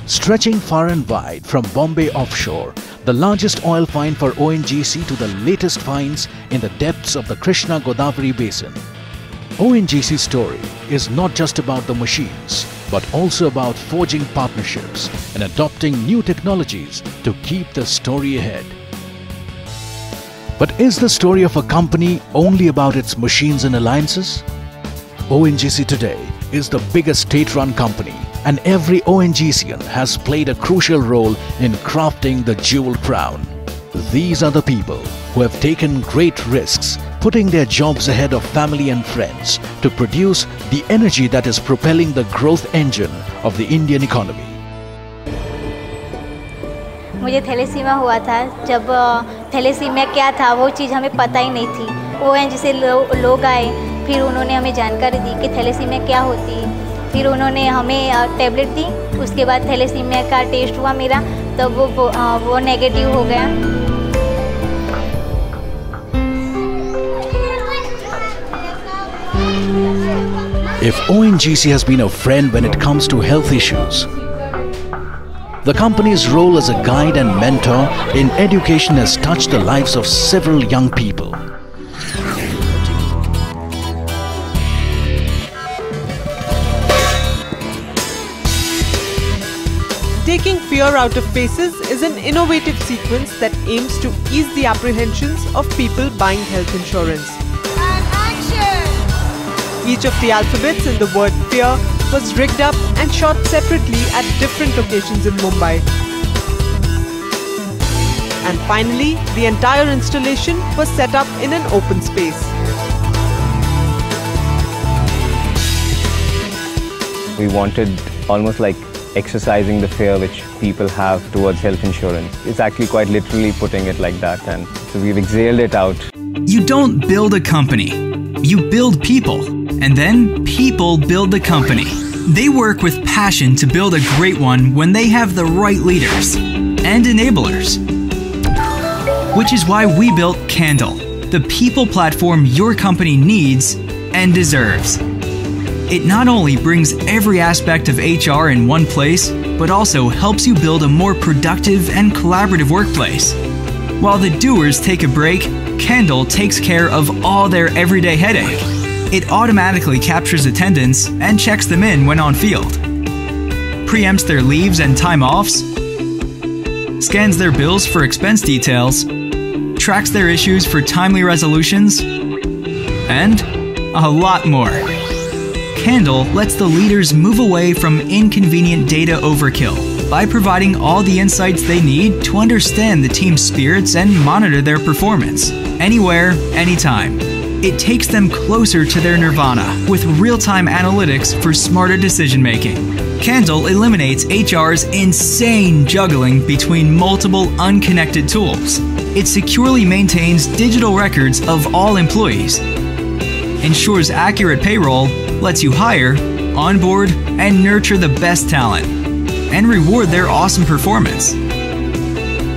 Stretching far and wide from Bombay offshore, the largest oil find for ONGC to the latest finds in the depths of the Krishna-Godavari basin. ONGC's story is not just about the machines, but also about forging partnerships and adopting new technologies to keep the story ahead. But is the story of a company only about its machines and alliances? ONGC today is the biggest state-run company, and every ONGCian has played a crucial role in crafting the jewel crown. These are the people who have taken great risks, putting their jobs ahead of family and friends to produce the energy that is propelling the growth engine of the Indian economy. मुझे thalassaemia हुआ था। जब thalassaemia क्या था वो चीज़ हमें पता ही नहीं थी। ONGC लोग आए, फिर उन्होंने हमें जानकारी दी कि थैलेसीमिया क्या होती है। फिर उन्होंने हमें टैबलेट दी। उसके बाद थैलेसीमिया का टेस्ट हुआ मेरा, तब वो नेगेटिव हो गया। If ONGC has been a friend when it comes to health issues, the company's role as a guide and mentor in education has touched the lives of several young people. Taking fear out of faces is an innovative sequence that aims to ease the apprehensions of people buying health insurance. Each of the alphabets in the word fear was rigged up and shot separately at different locations in Mumbai. And finally, the entire installation was set up in an open space. We wanted almost like exercising the fear which people have towards health insurance. It's actually quite literally putting it like that, and so we've exhaled it out. You don't build a company, you build people, and then people build the company. They work with passion to build a great one when they have the right leaders and enablers. Which is why we built Candle, the people platform your company needs and deserves. It not only brings every aspect of HR in one place, but also helps you build a more productive and collaborative workplace. While the doers take a break, Candle takes care of all their everyday headache. It automatically captures attendance and checks them in when on field, preempts their leaves and time offs, scans their bills for expense details, tracks their issues for timely resolutions, and a lot more. Candle lets the leaders move away from inconvenient data overkill by providing all the insights they need to understand the team's spirits and monitor their performance, anywhere, anytime. It takes them closer to their nirvana with real-time analytics for smarter decision-making. Candle eliminates HR's insane juggling between multiple unconnected tools. It securely maintains digital records of all employees, ensures accurate payroll, lets you hire, onboard, and nurture the best talent, and reward their awesome performance.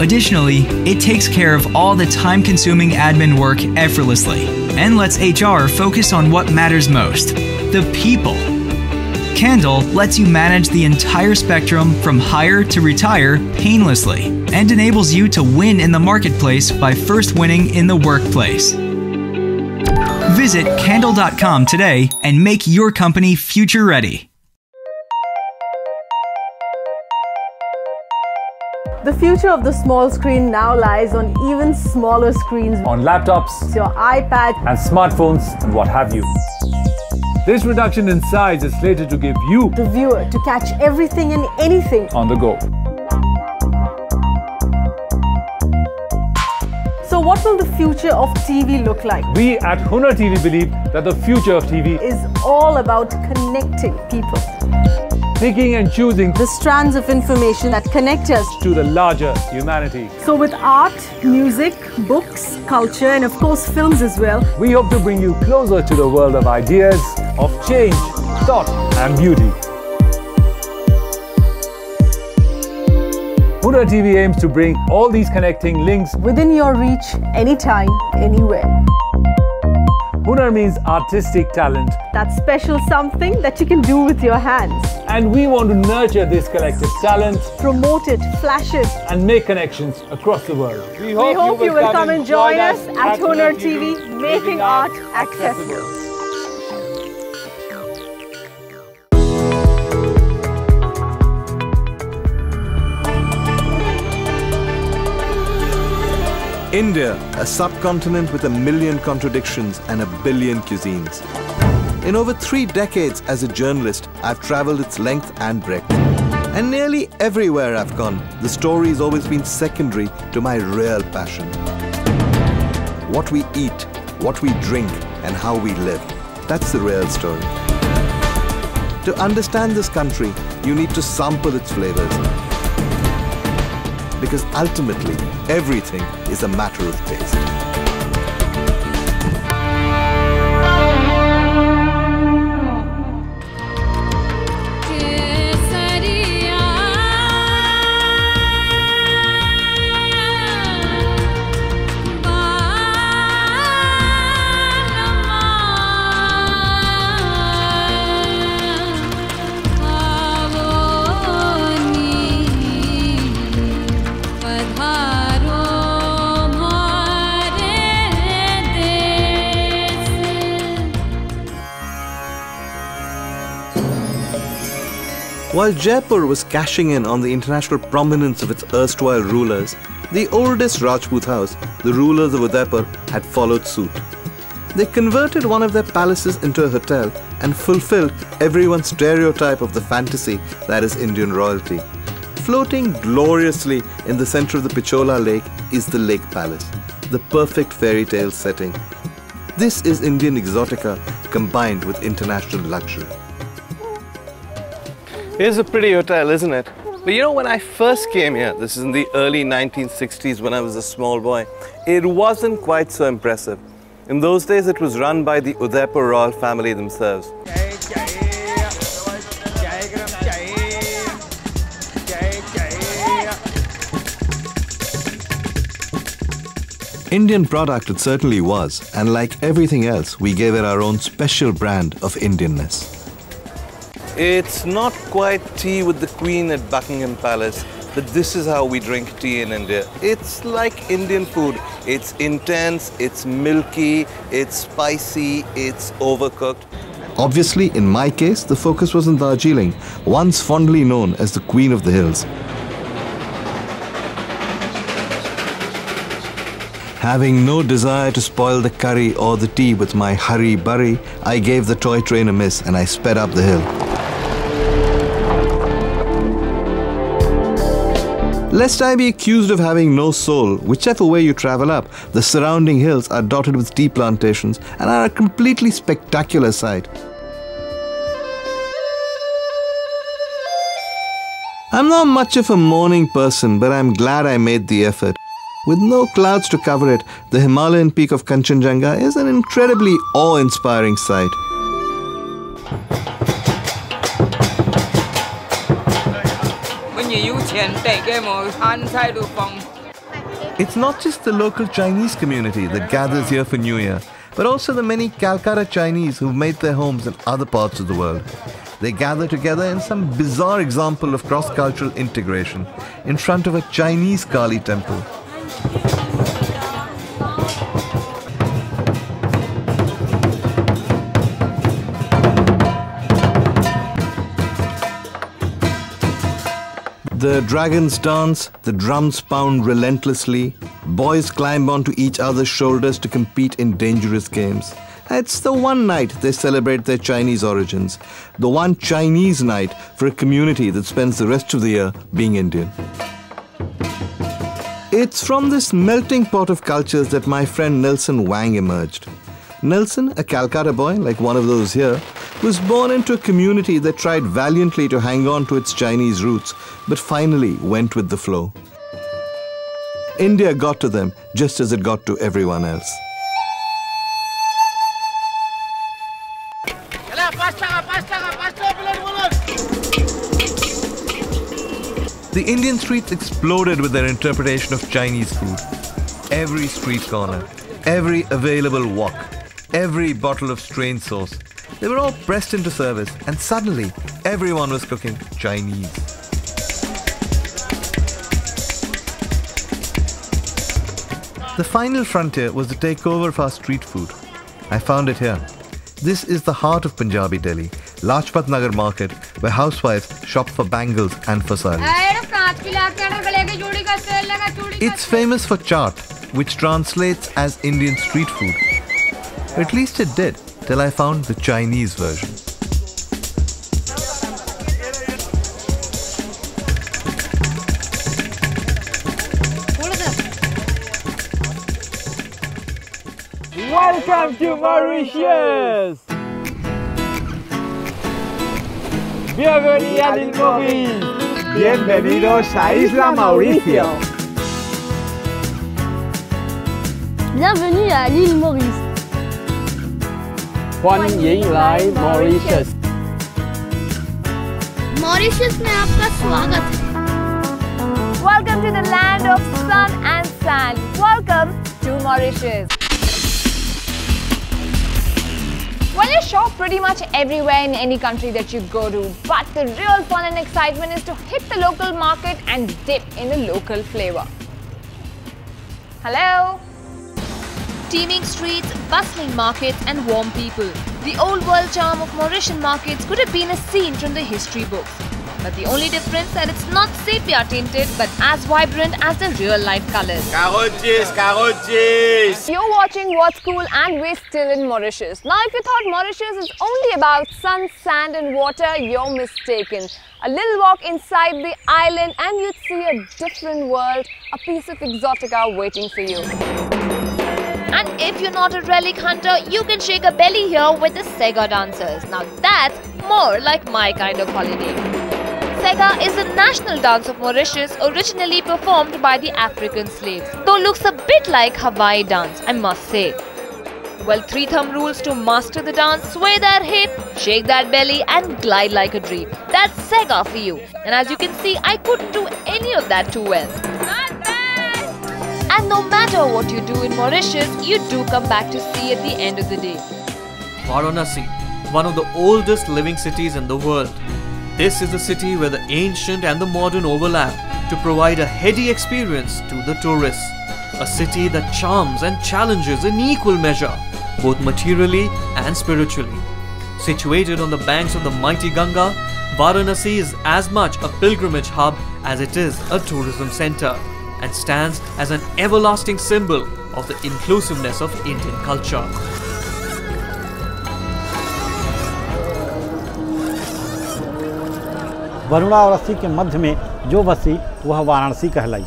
Additionally, it takes care of all the time-consuming admin work effortlessly and lets HR focus on what matters most, the people. Candle lets you manage the entire spectrum from hire to retire painlessly and enables you to win in the marketplace by first winning in the workplace. Visit Candle.com today and make your company future ready. The future of the small screen now lies on even smaller screens. On laptops, your iPad, and smartphones, and what have you. This reduction in size is slated to give you, the viewer, to catch everything and anything on the go. So what will the future of TV look like? We at Hunar TV believe that the future of TV is all about connecting people. Picking and choosing the strands of information that connect us to the larger humanity. So with art, music, books, culture, and of course films as well, we hope to bring you closer to the world of ideas, of change, thought and beauty. Hunar TV aims to bring all these connecting links within your reach, anytime, anywhere. Hunar means artistic talent. That special something that you can do with your hands. And we want to nurture this collective talent, Promote it, flash it. and make connections across the world. We hope you will come and join us at Hunar TV, making art accessible. India, a subcontinent with 1 million contradictions and 1 billion cuisines. In over 3 decades as a journalist, I've traveled its length and breadth. And nearly everywhere I've gone, the story has always been secondary to my real passion. What we eat, what we drink, and how we live. That's the real story. To understand this country, you need to sample its flavors. Because ultimately, everything is a matter of taste. While Jaipur was cashing in on the international prominence of its erstwhile rulers, the oldest Rajput house, the rulers of Udaipur, had followed suit. They converted one of their palaces into a hotel and fulfilled everyone's stereotype of the fantasy that is Indian royalty. Floating gloriously in the center of the Pichola lake is the Lake Palace, the perfect fairy tale setting. This is Indian exotica combined with international luxury. Here's a pretty hotel, isn't it? But you know, when I first came here, this is in the early 1960s when I was a small boy, it wasn't quite so impressive. In those days, it was run by the Udaipur royal family themselves. Indian product it certainly was, and like everything else, we gave it our own special brand of Indianness. It's not quite tea with the Queen at Buckingham Palace, but this is how we drink tea in India. It's like Indian food. It's intense, it's milky, it's spicy, it's overcooked. Obviously, in my case, the focus was on Darjeeling, once fondly known as the Queen of the Hills. Having no desire to spoil the curry or the tea with my hurry-burry, I gave the toy train a miss and I sped up the hill. Lest I be accused of having no soul, whichever way you travel up, the surrounding hills are dotted with tea plantations and are a completely spectacular sight. I'm not much of a morning person, but I'm glad I made the effort. With no clouds to cover it, the Himalayan peak of Kanchenjunga is an incredibly awe-inspiring sight. It's not just the local Chinese community that gathers here for New Year, but also the many Calcutta Chinese who've made their homes in other parts of the world. They gather together in some bizarre example of cross-cultural integration in front of a Chinese Kali temple. The dragons dance, the drums pound relentlessly, boys climb onto each other's shoulders to compete in dangerous games. It's the one night they celebrate their Chinese origins, the one Chinese night for a community that spends the rest of the year being Indian. It's from this melting pot of cultures that my friend Nelson Wang emerged. Nelson, a Calcutta boy like one of those here, was born into a community that tried valiantly to hang on to its Chinese roots, but finally went with the flow. India got to them just as it got to everyone else. The Indian streets exploded with their interpretation of Chinese food. Every street corner, every available wok, every bottle of strained sauce. They were all pressed into service, and suddenly everyone was cooking Chinese. The final frontier was the takeover of our street food. I found it here. This is the heart of Punjabi Delhi, Lajpat Nagar Market, where housewives shop for bangles and for saris. It's famous for chaat, which translates as Indian street food. At least it did, till I found the Chinese version. Welcome to Mauritius! Bienvenidos a l'île Maurice! Bienvenidos a Isla Mauricio! Bienvenue à l'île Maurice. 欢迎来 Mauritius! Mauritius में आपका स्वागत है. Welcome to the land of sun and sand. Welcome to Mauritius. Well, you shop pretty much everywhere in any country that you go to, but the real fun and excitement is to hit the local market and dip in the local flavor. Hello? Teeming streets, bustling markets and warm people. The old world charm of Mauritian markets could have been a scene from the history books. But the only difference is that it's not sepia tinted but as vibrant as the real life colours. Carottes! You're watching What's Cool and we're still in Mauritius. Now if you thought Mauritius is only about sun, sand and water, you're mistaken. A little walk inside the island and you'd see a different world, a piece of exotica waiting for you. And if you're not a relic hunter, you can shake a belly here with the Sega dancers. Now that's more like my kind of holiday. Sega is the national dance of Mauritius, originally performed by the African slaves. Though looks a bit like Hawaii dance, I must say. Well, 3 thumb rules to master the dance: sway that hip, shake that belly and glide like a dream. That's Sega for you. And as you can see, I couldn't do any of that too well. Not bad! And no matter what you do in Mauritius, you do come back to see at the end of the day. Varanasi, one of the oldest living cities in the world. This is the city where the ancient and the modern overlap to provide a heady experience to the tourists. A city that charms and challenges in equal measure, both materially and spiritually. Situated on the banks of the mighty Ganga, Varanasi is as much a pilgrimage hub as it is a tourism center and stands as an everlasting symbol of the inclusiveness of Indian culture. Varuna और रस्सी के मध्य में जो बसी वह वाराणसी कहलाई।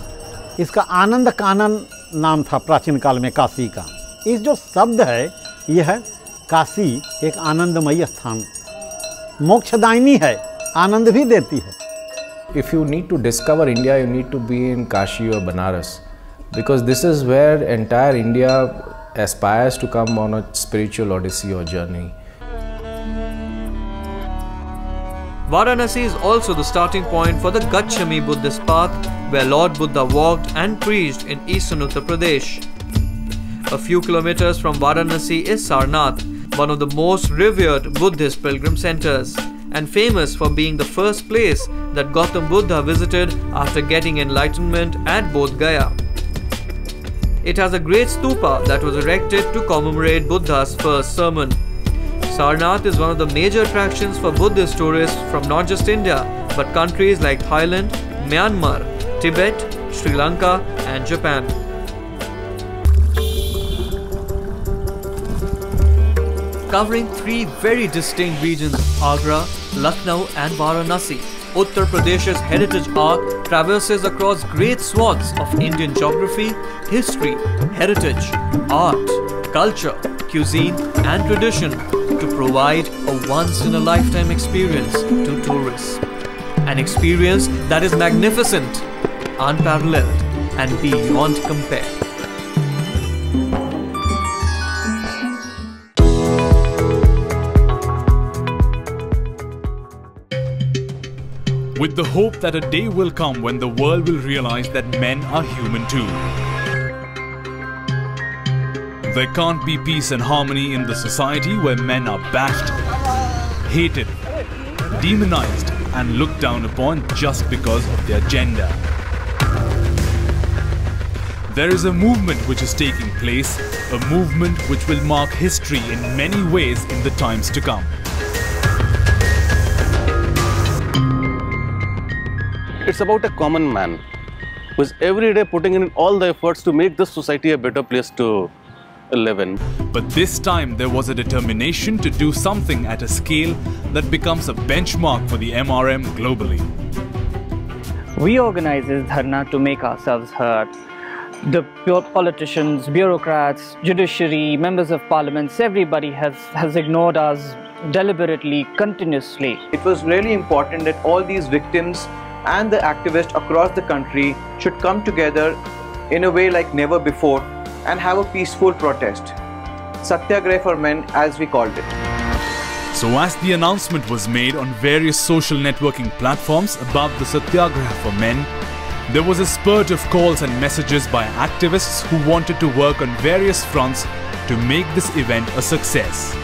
इसका आनंद कानन नाम था प्राचीन काल में काशी का। इस जो शब्द है यह है काशी, एक आनंदमयी स्थान, मोक्षदायिनी है, आनंद भी देती है। If you need to discover India, you need to be in Kashi or Banaras, because this is where entire India aspires to come on a spiritual odyssey or journey. Varanasi is also the starting point for the Gachami Buddhist path, where Lord Buddha walked and preached in eastern Uttar Pradesh. A few kilometers from Varanasi is Sarnath, one of the most revered Buddhist pilgrim centers, and famous for being the first place that Gautam Buddha visited after getting enlightenment at Bodh Gaya. It has a great stupa that was erected to commemorate Buddha's first sermon. Sarnath is one of the major attractions for Buddhist tourists from not just India, but countries like Thailand, Myanmar, Tibet, Sri Lanka and Japan. Covering 3 very distinct regions, Agra, Lucknow and Varanasi, Uttar Pradesh's heritage arc traverses across great swaths of Indian geography, history, heritage, art, culture, cuisine and tradition to provide a once-in-a-lifetime experience to tourists. An experience that is magnificent, unparalleled and beyond compare. With the hope that a day will come when the world will realize that men are human too. There can't be peace and harmony in the society where men are bashed, hated, demonized and looked down upon just because of their gender. There is a movement which is taking place, a movement which will mark history in many ways in the times to come. It's about a common man who is every day putting in all the efforts to make this society a better place to live in. But this time there was a determination to do something at a scale that becomes a benchmark for the MRM globally. We organize this dharna to make ourselves heard. The politicians, bureaucrats, judiciary, members of parliaments, everybody has ignored us deliberately, continuously. It was really important that all these victims and the activists across the country should come together in a way like never before and have a peaceful protest. Satyagraha for Men, as we called it. So as the announcement was made on various social networking platforms about the Satyagraha for Men, there was a spurt of calls and messages by activists who wanted to work on various fronts to make this event a success.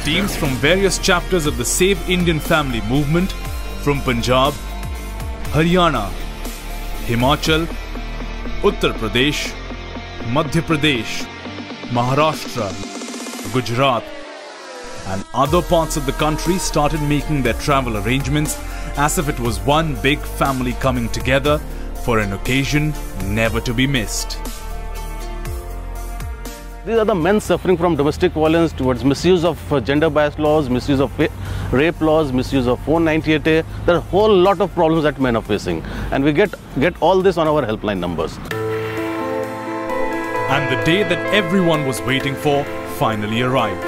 Teams from various chapters of the Save Indian Family movement from Punjab, Haryana, Himachal, Uttar Pradesh, Madhya Pradesh, Maharashtra, Gujarat and other parts of the country started making their travel arrangements as if it was one big family coming together for an occasion never to be missed. These are the men suffering from domestic violence, towards misuse of gender-biased laws, misuse of rape laws, misuse of 498A. There are a whole lot of problems that men are facing. And we get all this on our helpline numbers. And the day that everyone was waiting for finally arrived.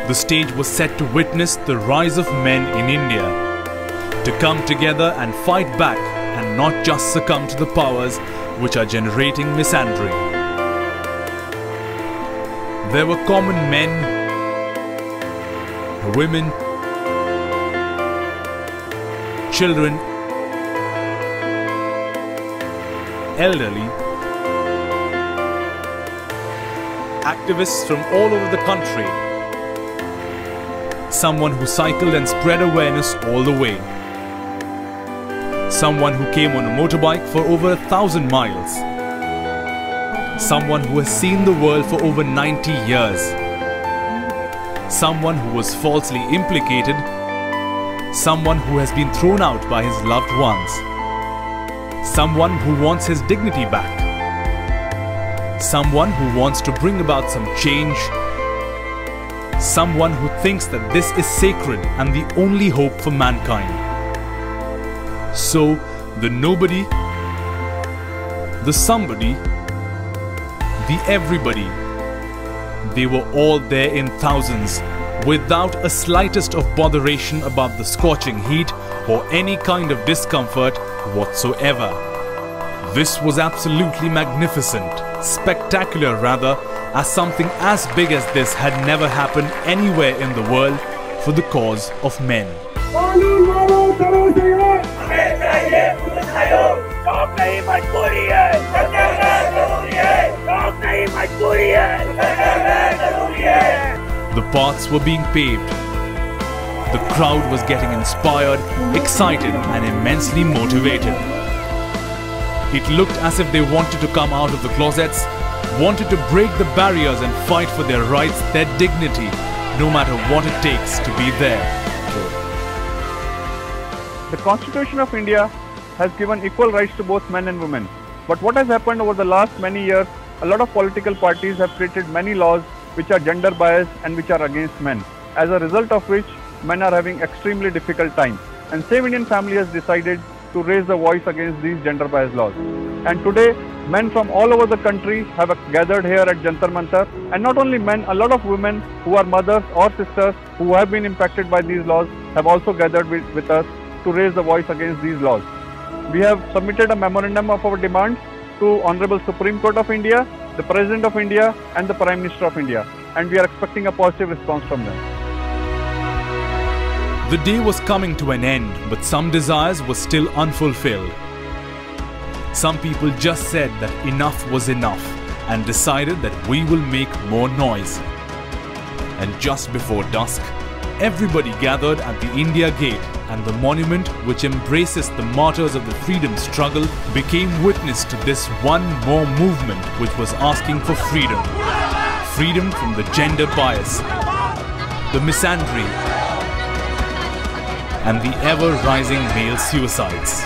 The stage was set to witness the rise of men in India, to come together and fight back and not just succumb to the powers which are generating misandry. There were common men, women, children, elderly, activists from all over the country, someone who cycled and spread awareness all the way, someone who came on a motorbike for over 1,000 miles, someone who has seen the world for over 90 years, someone who was falsely implicated, someone who has been thrown out by his loved ones, someone who wants his dignity back, someone who wants to bring about some change, someone who thinks that this is sacred and the only hope for mankind. So, the nobody, the somebody, the everybody, they were all there in thousands, without a slightest of botheration about the scorching heat or any kind of discomfort whatsoever. This was absolutely magnificent, spectacular rather, as something as big as this had never happened anywhere in the world for the cause of men. The paths were being paved. The crowd was getting inspired, excited and immensely motivated. It looked as if they wanted to come out of the closets, wanted to break the barriers and fight for their rights, their dignity, no matter what it takes to be there. The Constitution of India has given equal rights to both men and women. But what has happened over the last many years, a lot of political parties have created many laws which are gender biased and which are against men, as a result of which men are having extremely difficult time. And Save Indian Family has decided to raise the voice against these gender biased laws. And today, men from all over the country have gathered here at Jantar Mantar, and not only men, a lot of women who are mothers or sisters who have been impacted by these laws have also gathered with us to raise the voice against these laws. We have submitted a memorandum of our demands to Honorable Supreme Court of India, the President of India and the Prime Minister of India, and we are expecting a positive response from them. The day was coming to an end, but some desires were still unfulfilled. Some people just said that enough was enough and decided that we will make more noise. And just before dusk, everybody gathered at the India Gate, and the monument, which embraces the martyrs of the freedom struggle, became witness to this one more movement which was asking for freedom. Freedom from the gender bias, the misandry, and the ever-rising male suicides.